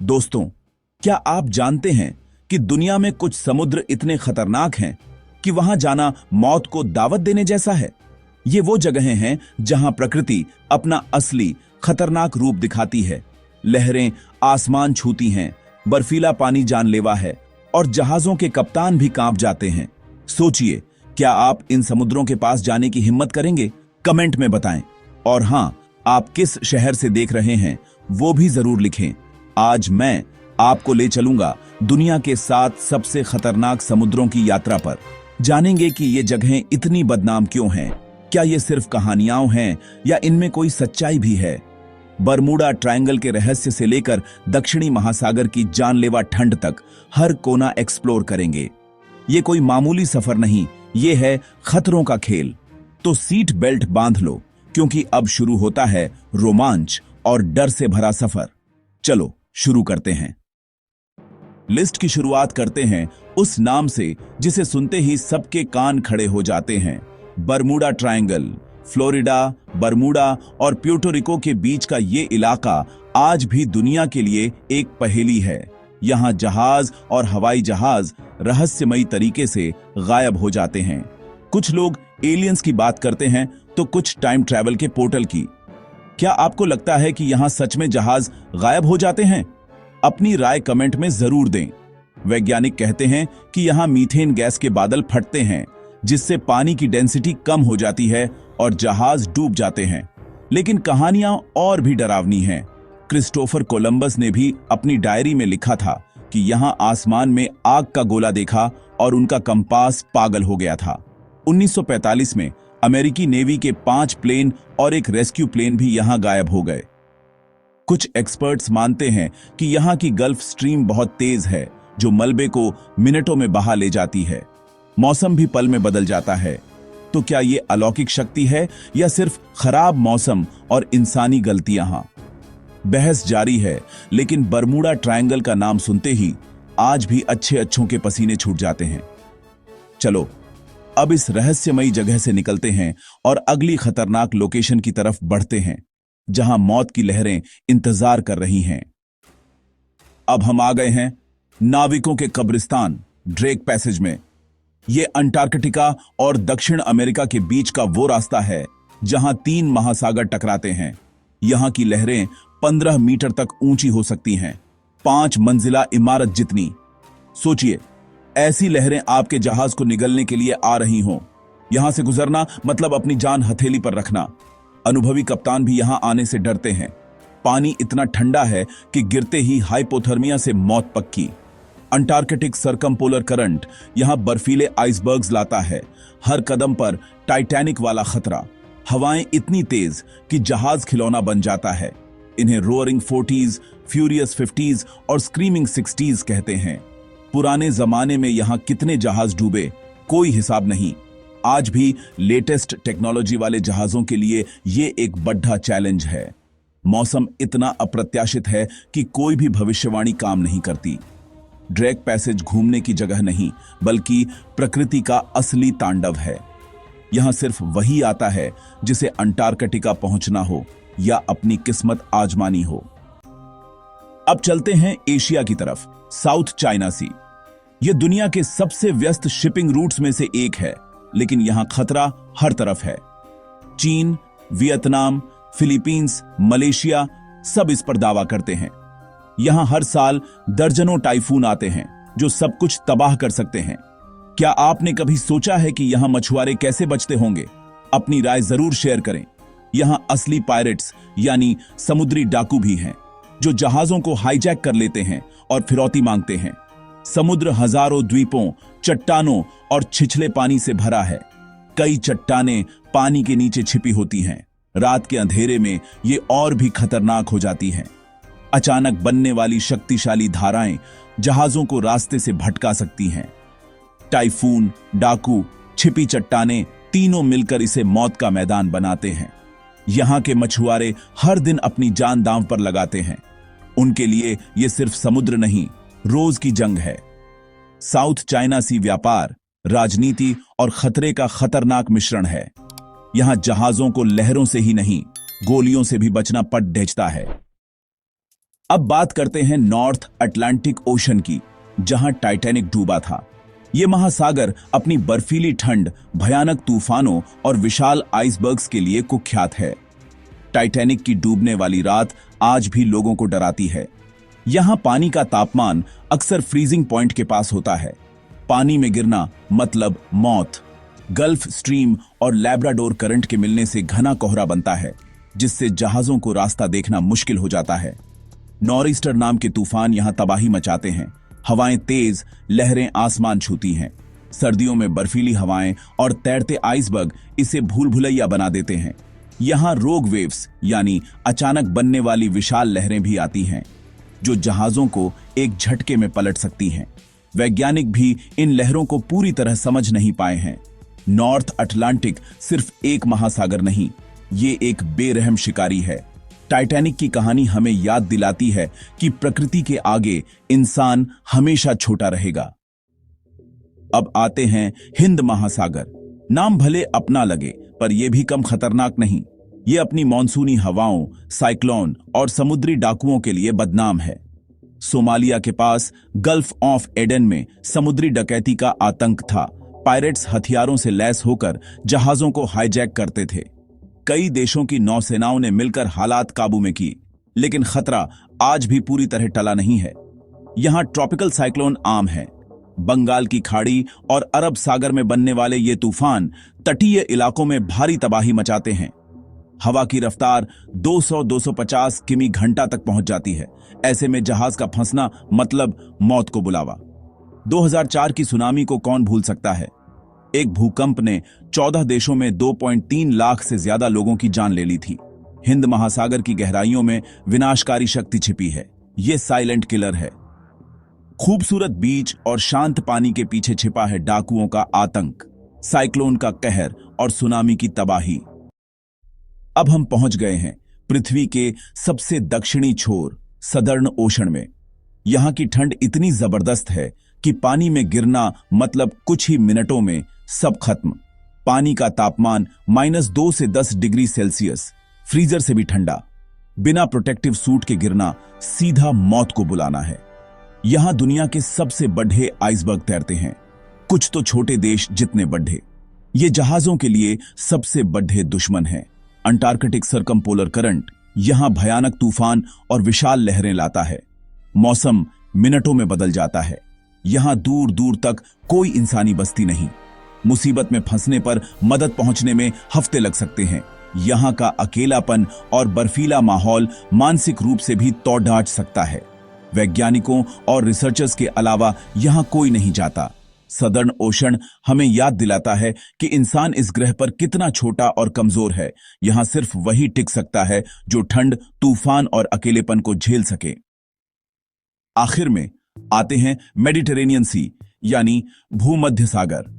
दोस्तों, क्या आप जानते हैं कि दुनिया में कुछ समुद्र इतने खतरनाक हैं कि वहां जाना मौत को दावत देने जैसा है। ये वो जगहें हैं जहां प्रकृति अपना असली खतरनाक रूप दिखाती है। लहरें आसमान छूती हैं, बर्फीला पानी जानलेवा है और जहाजों के कप्तान भी कांप जाते हैं। सोचिए, क्या आप इन समुद्रों के पास जाने की हिम्मत करेंगे? कमेंट में बताएं। और हां, आप किस शहर से देख रहे हैं वो भी जरूर लिखें। आज मैं आपको ले चलूंगा दुनिया के 7 सबसे खतरनाक समुद्रों की यात्रा पर। जानेंगे कि ये जगहें इतनी बदनाम क्यों हैं। क्या ये सिर्फ कहानियां हैं या इनमें कोई सच्चाई भी है? बरमूडा ट्रायंगल के रहस्य से लेकर दक्षिणी महासागर की जानलेवा ठंड तक हर कोना एक्सप्लोर करेंगे। ये कोई मामूली सफर नहीं, ये है खतरों का खेल। तो सीट बेल्ट बांध लो, क्योंकि अब शुरू होता है रोमांच और डर से भरा सफर। चलो शुरू करते हैं। लिस्ट की शुरुआत करते हैं उस नाम से जिसे सुनते ही सबके कान खड़े हो जाते हैं। Bermuda triangle. फ्लोरिडा, बरमूडा और प्यूर्टो रिको के बीच का ये इलाका आज भी दुनिया के लिए एक पहेली है। यहां जहाज और हवाई जहाज रहस्यमयी तरीके से गायब हो जाते हैं। कुछ लोग एलियंस की बात करते हैं तो कुछ टाइम ट्रैवल के पोर्टल की। क्या आपको लगता है कि यहां सच में जहाज गायब हो जाते हैं? अपनी राय कमेंट में जरूर दें। वैज्ञानिक कहते हैं कि यहां मीथेन गैस के बादल फटते हैं, जिससे पानी की डेंसिटी कम हो जाती है और जहाज डूब जाते हैं। लेकिन कहानियां और भी डरावनी हैं। क्रिस्टोफर कोलंबस ने भी अपनी डायरी में लिखा था कि यहां आसमान में आग का गोला देखा और उनका कंपास पागल हो गया था। 1945 में अमेरिकी नेवी के 5 प्लेन और एक रेस्क्यू प्लेन भी यहां गायब हो गए। कुछ एक्सपर्ट्स मानते हैं कि यहां की गल्फ स्ट्रीम बहुत तेज है, जो मलबे को मिनटों में बहा ले जाती है। मौसम भी पल में बदल जाता है। तो क्या ये अलौकिक शक्ति है या सिर्फ खराब मौसम और इंसानी गलतियां? बहस जारी है, लेकिन बरमूडा ट्रायंगल का नाम सुनते ही आज भी अच्छों के पसीने छूट जाते हैं। चलो अब इस रहस्यमयी जगह से निकलते हैं और अगली खतरनाक लोकेशन की तरफ बढ़ते हैं, जहां मौत की लहरें इंतजार कर रही हैं। अब हम आ गए हैं नाविकों के कब्रिस्तान, ड्रेक पैसेज में। यह अंटार्कटिका और दक्षिण अमेरिका के बीच का वो रास्ता है जहां 3 महासागर टकराते हैं। यहां की लहरें 15 मीटर तक ऊंची हो सकती हैं, 5 मंजिला इमारत जितनी। सोचिए, ऐसी लहरें आपके जहाज को निगलने के लिए आ रही हों। यहां से गुजरना मतलब अपनी जान हथेली पर रखना। अनुभवी कप्तान भी यहां आने से डरते हैं। पानी इतना ठंडा है कि गिरते ही हाइपोथर्मिया से मौत पक्की। अंटार्कटिक सरकमपोलर करंट यहां बर्फीले आइसबर्ग्स लाता है। हर कदम पर टाइटैनिक वाला खतरा। हवाएं इतनी तेज कि जहाज खिलौना बन जाता है। इन्हें रोअरिंग 40s, फ्यूरियस 50s और स्क्रीमिंग 60s कहते हैं। पुराने जमाने में यहां कितने जहाज डूबे, कोई हिसाब नहीं। आज भी लेटेस्ट टेक्नोलॉजी वाले जहाजों के लिए यह एक बड़ा चैलेंज है। मौसम इतना अप्रत्याशित है कि कोई भी भविष्यवाणी काम नहीं करती। ड्रेक पैसेज घूमने की जगह नहीं, बल्कि प्रकृति का असली तांडव है। यहां सिर्फ वही आता है जिसे अंटार्कटिका पहुंचना हो या अपनी किस्मत आजमानी हो। अब चलते हैं एशिया की तरफ, साउथ चाइना सी। यह दुनिया के सबसे व्यस्त शिपिंग रूट्स में से एक है, लेकिन यहां खतरा हर तरफ है। चीन, वियतनाम, फिलीपींस, मलेशिया सब इस पर दावा करते हैं। यहां हर साल दर्जनों टाइफून आते हैं जो सब कुछ तबाह कर सकते हैं। क्या आपने कभी सोचा है कि यहां मछुआरे कैसे बचते होंगे? अपनी राय जरूर शेयर करें। यहां असली पायरेट्स यानी समुद्री डाकू भी हैं, जो जहाजों को हाईजैक कर लेते हैं और फिरौती मांगते हैं। समुद्र हजारों द्वीपों, चट्टानों और छिछले पानी से भरा है। कई चट्टानें पानी के नीचे छिपी होती हैं। रात के अंधेरे में ये और भी खतरनाक हो जाती हैं। अचानक बनने वाली शक्तिशाली धाराएं जहाजों को रास्ते से भटका सकती हैं। टाइफून, डाकू, छिपी चट्टानें तीनों मिलकर इसे मौत का मैदान बनाते हैं। यहां के मछुआरे हर दिन अपनी जान दांव पर लगाते हैं। उनके लिए यह सिर्फ समुद्र नहीं, रोज की जंग है। साउथ चाइना सी व्यापार, राजनीति और खतरे का खतरनाक मिश्रण है। यहां जहाजों को लहरों से ही नहीं, गोलियों से भी बचना पड़ ढेंचता है। अब बात करते हैं नॉर्थ अटलांटिक ओशन की, जहां टाइटैनिक डूबा था। ये महासागर अपनी बर्फीली ठंड, भयानक तूफानों और विशाल आइसबर्ग्स के लिए कुख्यात है। टाइटैनिक की डूबने वाली रात आज भी लोगों को डराती है। यहां पानी का तापमान अक्सर फ्रीजिंग पॉइंट के पास होता है। पानी में गिरना मतलब मौत। गल्फ स्ट्रीम और लैब्राडोर करंट के मिलने से घना कोहरा बनता है, जिससे जहाजों को रास्ता देखना मुश्किल हो जाता है। नॉरिस्टर नाम के तूफान यहां तबाही मचाते हैं। हवाएं तेज, लहरें आसमान छूती हैं। सर्दियों में बर्फीली हवाएं और तैरते आइसबर्ग इसे भूल भुलैया बना देते हैं। यहां रोग वेव्स यानी अचानक बनने वाली विशाल लहरें भी आती हैं, जो जहाजों को एक झटके में पलट सकती हैं। वैज्ञानिक भी इन लहरों को पूरी तरह समझ नहीं पाए हैं। नॉर्थ अटलांटिक सिर्फ एक महासागर नहीं, ये एक बेरहम शिकारी है। टाइटैनिक की कहानी हमें याद दिलाती है कि प्रकृति के आगे इंसान हमेशा छोटा रहेगा। अब आते हैं हिंद महासागर। नाम भले अपना लगे, पर यह भी कम खतरनाक नहीं। ये अपनी मॉनसूनी हवाओं, साइक्लोन और समुद्री डाकुओं के लिए बदनाम है। सोमालिया के पास गल्फ ऑफ एडन में समुद्री डकैती का आतंक था। पायरेट्स हथियारों से लैस होकर जहाजों को हाईजैक करते थे। कई देशों की नौसेनाओं ने मिलकर हालात काबू में की, लेकिन खतरा आज भी पूरी तरह टला नहीं है। यहां ट्रॉपिकल साइक्लोन आम है। बंगाल की खाड़ी और अरब सागर में बनने वाले ये तूफान तटीय इलाकों में भारी तबाही मचाते हैं। हवा की रफ्तार 200-250 किमी घंटा तक पहुंच जाती है। ऐसे में जहाज का फंसना मतलब मौत को बुलावा। 2004 की सुनामी को कौन भूल सकता है। एक भूकंप ने 14 देशों में 2.3 लाख से ज्यादा लोगों की जान ले ली थी। हिंद महासागर की गहराइयों में विनाशकारी शक्ति छिपी है। यह साइलेंट किलर है। खूबसूरत बीच और शांत पानी के पीछे छिपा है डाकुओं का आतंक, साइक्लोन का कहर और सुनामी की तबाही। अब हम पहुंच गए हैं पृथ्वी के सबसे दक्षिणी छोर, सदर्न ओशन में। यहां की ठंड इतनी जबरदस्त है कि पानी में गिरना मतलब कुछ ही मिनटों में सब खत्म। पानी का तापमान -2 से 10 डिग्री सेल्सियस, फ्रीजर से भी ठंडा। बिना प्रोटेक्टिव सूट के गिरना सीधा मौत को बुलाना है। यहां दुनिया के सबसे बड़े आइसबर्ग तैरते हैं, कुछ तो छोटे देश जितने बड़े। ये जहाजों के लिए सबसे बड़े दुश्मन हैं। अंटार्कटिक सर्कमपोलर करंट यहां भयानक तूफान और विशाल लहरें लाता है। मौसम मिनटों में बदल जाता है। यहां दूर दूर तक कोई इंसानी बस्ती नहीं। मुसीबत में फंसने पर मदद पहुंचने में हफ्ते लग सकते हैं। यहां का अकेलापन और बर्फीला माहौल मानसिक रूप से भी तोड़ डांट सकता है। वैज्ञानिकों और रिसर्चर्स के अलावा यहां कोई नहीं जाता। सदर्न ओशन हमें याद दिलाता है कि इंसान इस ग्रह पर कितना छोटा और कमजोर है। यहां सिर्फ वही टिक सकता है जो ठंड, तूफान और अकेलेपन को झेल सके। आखिर में आते हैं मेडिटेरेनियन सी यानी भूमध्य सागर।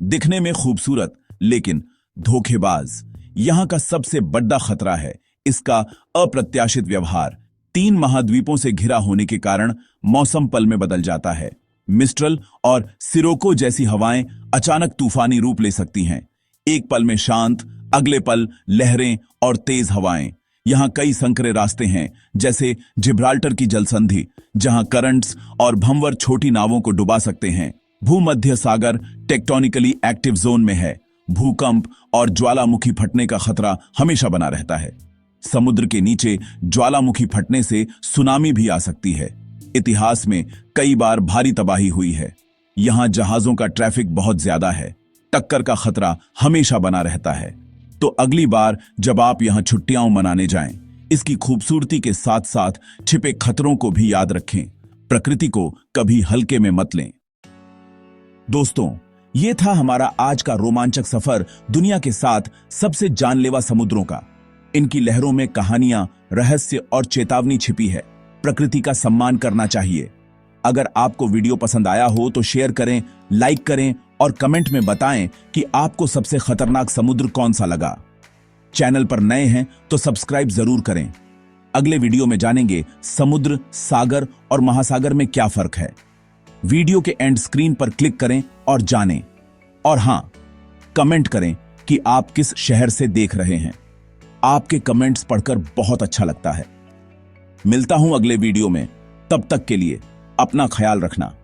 दिखने में खूबसूरत लेकिन धोखेबाज। यहां का सबसे बड़ा खतरा है इसका अप्रत्याशित व्यवहार। 3 महाद्वीपों से घिरा होने के कारण मौसम पल में बदल जाता है। मिस्ट्रल और सिरोको जैसी हवाएं अचानक तूफानी रूप ले सकती हैं। एक पल में शांत, अगले पल लहरें और तेज हवाएं। यहां कई संकरे रास्ते हैं, जैसे जिब्राल्टर की जलसंधि, जहां करंट्स और भंवर छोटी नावों को डुबा सकते हैं। भूमध्य सागर टेक्टोनिकली एक्टिव जोन में है। भूकंप और ज्वालामुखी फटने का खतरा हमेशा बना रहता है। समुद्र के नीचे ज्वालामुखी फटने से सुनामी भी आ सकती है। इतिहास में कई बार भारी तबाही हुई है। यहां जहाजों का ट्रैफिक बहुत ज्यादा है। टक्कर का खतरा हमेशा बना रहता है। तो अगली बार जब आप यहां छुट्टियां मनाने जाएं, इसकी खूबसूरती के साथ साथ छिपे खतरों को भी याद रखें। प्रकृति को कभी हल्के में मत लें। दोस्तों, यह था हमारा आज का रोमांचक सफर दुनिया के 7 सबसे जानलेवा समुद्रों का। इनकी लहरों में कहानियां, रहस्य और चेतावनी छिपी है। प्रकृति का सम्मान करना चाहिए। अगर आपको वीडियो पसंद आया हो तो शेयर करें, लाइक करें और कमेंट में बताएं कि आपको सबसे खतरनाक समुद्र कौन सा लगा। चैनल पर नए हैं तो सब्सक्राइब जरूर करें। अगले वीडियो में जानेंगे समुद्र, सागर और महासागर में क्या फर्क है। वीडियो के एंड स्क्रीन पर क्लिक करें और जानें। और हां, कमेंट करें कि आप किस शहर से देख रहे हैं। आपके कमेंट्स पढ़कर बहुत अच्छा लगता है। मिलता हूं अगले वीडियो में। तब तक के लिए अपना ख्याल रखना।